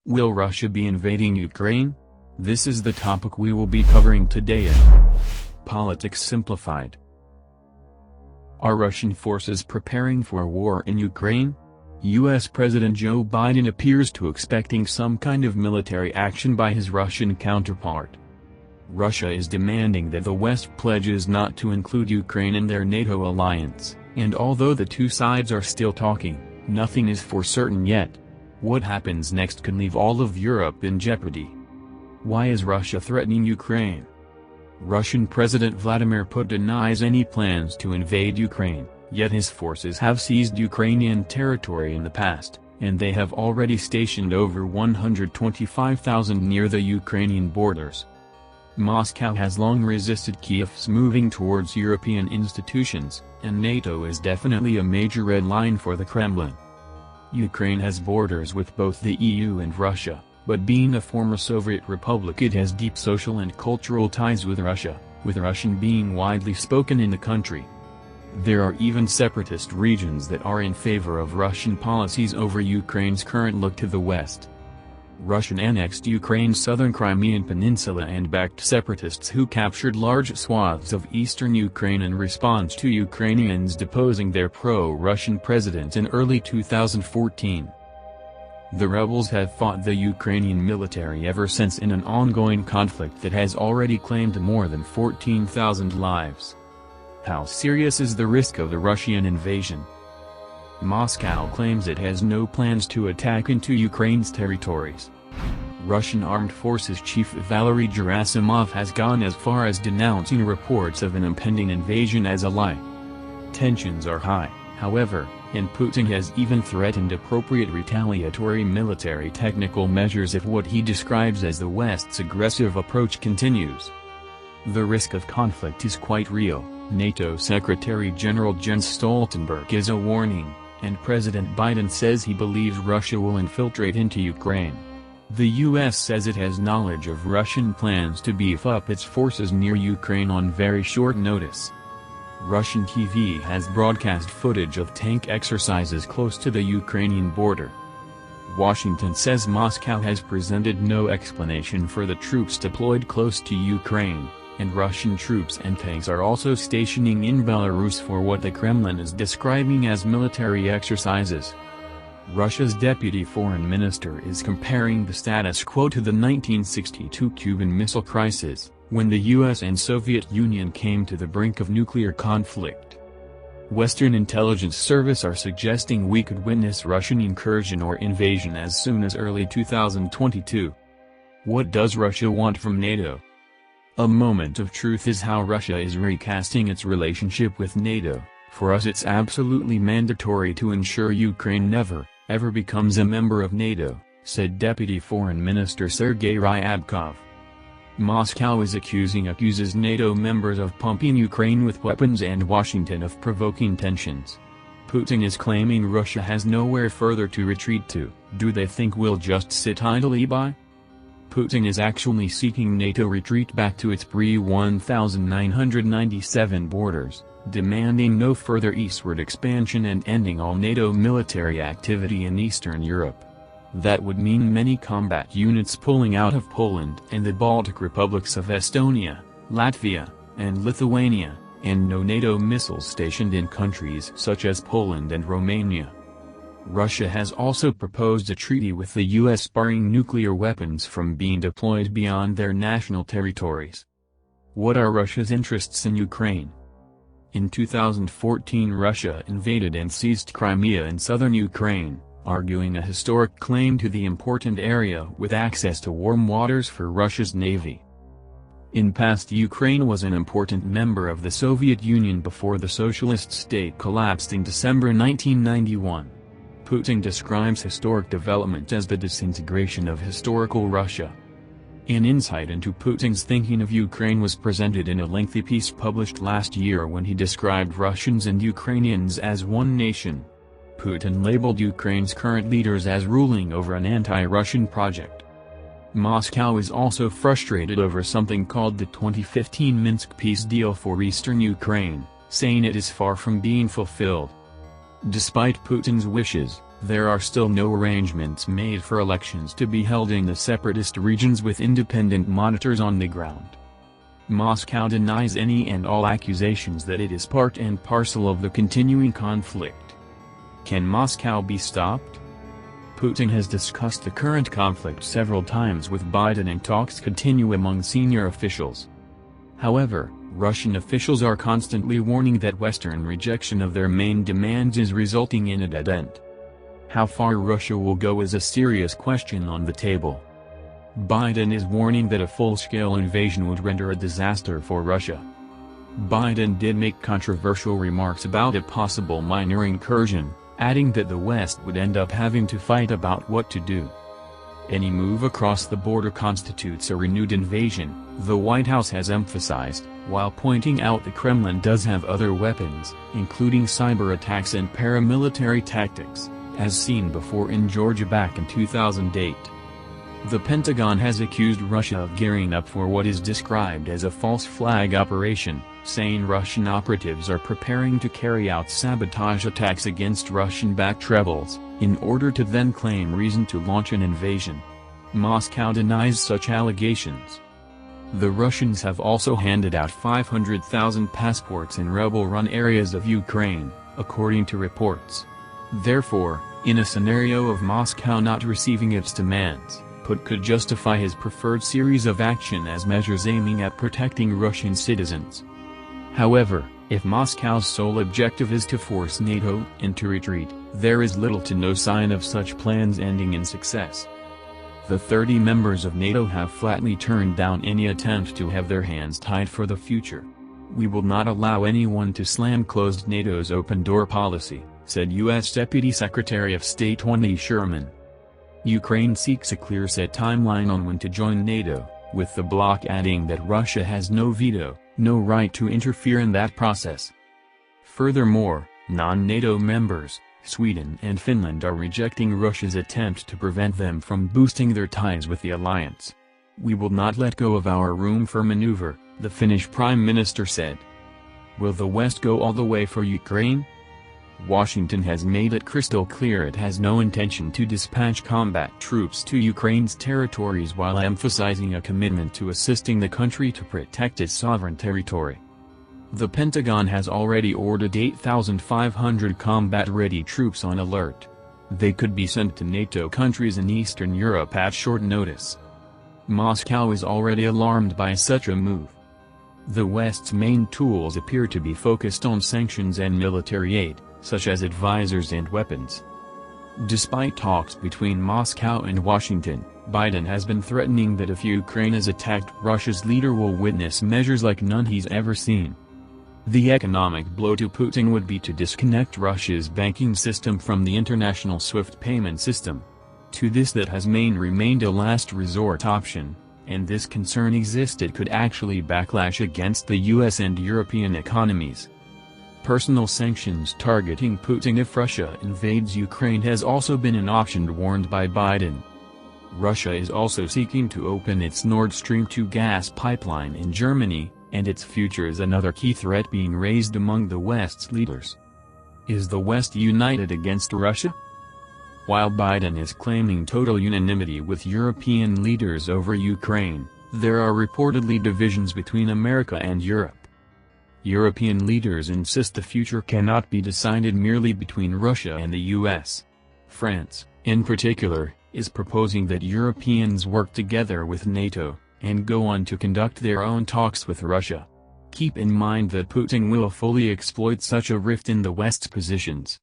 Will Russia be invading Ukraine? This is the topic we will be covering today in Politics Simplified. Are Russian forces preparing for a war in Ukraine? U.S. President Joe Biden appears to expecting some kind of military action by his Russian counterpart. Russia is demanding that the West pledges not to include Ukraine in their NATO alliance, and although the two sides are still talking, nothing is for certain yet. What happens next could leave all of Europe in jeopardy. Why is Russia threatening Ukraine? Russian President Vladimir Putin denies any plans to invade Ukraine, yet his forces have seized Ukrainian territory in the past, and they have already stationed over 125,000 near the Ukrainian borders. Moscow has long resisted Kyiv's moving towards European institutions, and NATO is definitely a major red line for the Kremlin. Ukraine has borders with both the EU and Russia, but being a former Soviet republic it has deep social and cultural ties with Russia, with Russian being widely spoken in the country. There are even separatist regions that are in favor of Russian policies over Ukraine's current look to the West. Russian annexed Ukraine's southern Crimean peninsula and backed separatists who captured large swaths of eastern Ukraine in response to Ukrainians deposing their pro-Russian president in early 2014. The rebels have fought the Ukrainian military ever since in an ongoing conflict that has already claimed more than 14,000 lives. How serious is the risk of the Russian invasion? Moscow claims it has no plans to attack into Ukraine's territories. Russian Armed Forces Chief Valery Gerasimov has gone as far as denouncing reports of an impending invasion as a lie. Tensions are high, however, and Putin has even threatened appropriate retaliatory military technical measures if what he describes as the West's aggressive approach continues. The risk of conflict is quite real, NATO Secretary-General Jens Stoltenberg is a warning, and President Biden says he believes Russia will infiltrate into Ukraine. The U.S. says it has knowledge of Russian plans to beef up its forces near Ukraine on very short notice. Russian TV has broadcast footage of tank exercises close to the Ukrainian border. Washington says Moscow has presented no explanation for the troops deployed close to Ukraine, and Russian troops and tanks are also stationing in Belarus for what the Kremlin is describing as military exercises. Russia's deputy foreign minister is comparing the status quo to the 1962 Cuban Missile Crisis, when the US and Soviet Union came to the brink of nuclear conflict. Western intelligence services are suggesting we could witness Russian incursion or invasion as soon as early 2022. What does Russia want from NATO? A moment of truth is how Russia is recasting its relationship with NATO. For us it's absolutely mandatory to ensure Ukraine never, ever becomes a member of NATO, said Deputy Foreign Minister Sergei Ryabkov. Moscow accuses NATO members of pumping Ukraine with weapons and Washington of provoking tensions. Putin is claiming Russia has nowhere further to retreat to. Do they think we'll just sit idly by? Putin is actually seeking NATO retreat back to its pre-1997 borders, demanding no further eastward expansion and ending all NATO military activity in Eastern Europe. That would mean many combat units pulling out of Poland and the Baltic republics of Estonia, Latvia, and Lithuania, and no NATO missiles stationed in countries such as Poland and Romania. Russia has also proposed a treaty with the US barring nuclear weapons from being deployed beyond their national territories. What are Russia's interests in Ukraine? In 2014 Russia invaded and seized Crimea in southern Ukraine, arguing a historic claim to the important area with access to warm waters for Russia's navy. In past Ukraine was an important member of the Soviet Union before the socialist state collapsed in December 1991. Putin describes historic development as the disintegration of historical Russia. An insight into Putin's thinking of Ukraine was presented in a lengthy piece published last year when he described Russians and Ukrainians as one nation. Putin labeled Ukraine's current leaders as ruling over an anti-Russian project. Moscow is also frustrated over something called the 2015 Minsk peace deal for eastern Ukraine, saying it is far from being fulfilled. Despite Putin's wishes, There are still no arrangements made for elections to be held in the separatist regions with independent monitors on the ground. Moscow denies any and all accusations that it is part and parcel of the continuing conflict. Can Moscow be stopped? Putin has discussed the current conflict several times with Biden and talks continue among senior officials. However, Russian officials are constantly warning that Western rejection of their main demands is resulting in a dead end. How far Russia will go is a serious question on the table. Biden is warning that a full-scale invasion would render a disaster for Russia. Biden did make controversial remarks about a possible minor incursion, adding that the West would end up having to fight about what to do. Any move across the border constitutes a renewed invasion, the White House has emphasized, while pointing out the Kremlin does have other weapons, including cyber attacks and paramilitary tactics, as seen before in Georgia back in 2008. The Pentagon has accused Russia of gearing up for what is described as a false flag operation, saying Russian operatives are preparing to carry out sabotage attacks against Russian-backed rebels, in order to then claim reason to launch an invasion. Moscow denies such allegations. The Russians have also handed out 500,000 passports in rebel-run areas of Ukraine, according to reports. Therefore, in a scenario of Moscow not receiving its demands, Putin could justify his preferred series of action as measures aiming at protecting Russian citizens. However, if Moscow's sole objective is to force NATO into retreat, there is little to no sign of such plans ending in success. The 30 members of NATO have flatly turned down any attempt to have their hands tied for the future. "We will not allow anyone to slam closed NATO's open-door policy," said U.S. Deputy Secretary of State Wendy Sherman. Ukraine seeks a clear-set timeline on when to join NATO, with the bloc adding that Russia has no veto, no right to interfere in that process. Furthermore, non-NATO members, Sweden and Finland, are rejecting Russia's attempt to prevent them from boosting their ties with the alliance. "We will not let go of our room for maneuver," the Finnish Prime Minister said. Will the West go all the way for Ukraine? Washington has made it crystal clear it has no intention to dispatch combat troops to Ukraine's territories while emphasizing a commitment to assisting the country to protect its sovereign territory. The Pentagon has already ordered 8,500 combat-ready troops on alert. They could be sent to NATO countries in Eastern Europe at short notice. Moscow is already alarmed by such a move. The West's main tools appear to be focused on sanctions and military aid, such as advisors and weapons. Despite talks between Moscow and Washington, Biden has been threatening that if Ukraine is attacked, Russia's leader will witness measures like none he's ever seen. The economic blow to Putin would be to disconnect Russia's banking system from the international SWIFT payment system. To this that has remained a last resort option, and this concern exists it could actually backlash against the US and European economies. Personal sanctions targeting Putin if Russia invades Ukraine has also been an option warned by Biden. Russia is also seeking to open its Nord Stream 2 gas pipeline in Germany, and its future is another key threat being raised among the West's leaders. Is the West united against Russia? While Biden is claiming total unanimity with European leaders over Ukraine, there are reportedly divisions between America and Europe. European leaders insist the future cannot be decided merely between Russia and the US. France, in particular, is proposing that Europeans work together with NATO, and go on to conduct their own talks with Russia. Keep in mind that Putin will fully exploit such a rift in the West's positions.